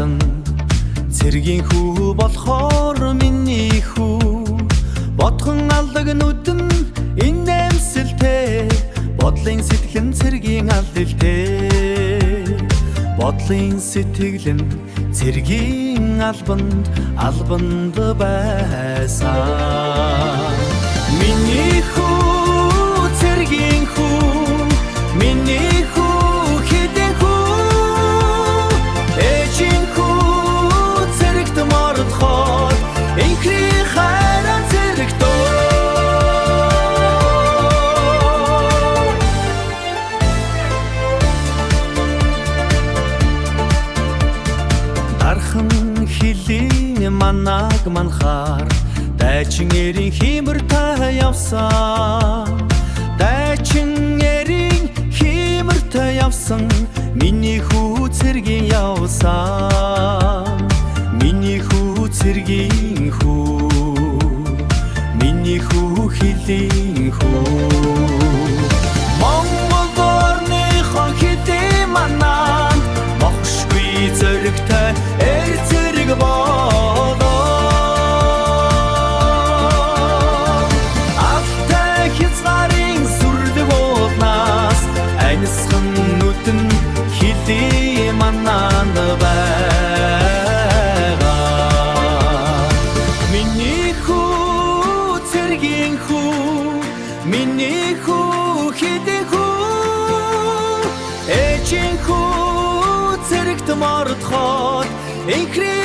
алдан цэргийн хүү болохоор миний хүү бодхон алдаг нүдэн энэ амсэлтэй бодлын сэтгэлэн цэргийн алдэлтэй бодлын сэтгэлэн цэргийн албанд байсан миний хүү цэргийн хүү миний хүү хэдэн хүү эжин хүү цэрэгт мордоход инхри хайран цэрэгтөө дархан хилийн манаг манхаар дайчин эрийн химэр та явсан дайчин эрийн химэр та явсан миний хүү цэргийн явсан миний хүү цэргийн хүү миний хүү хилийн хүү Монгол орныхон хэдийн манаа мохшгүй зэрэгтэй цэрэг болоо хилийн мананд байгаа миний хүү цэргийн хүү миний хүү хэдэн хүү эжин хүү цэрэгт мордоход инхри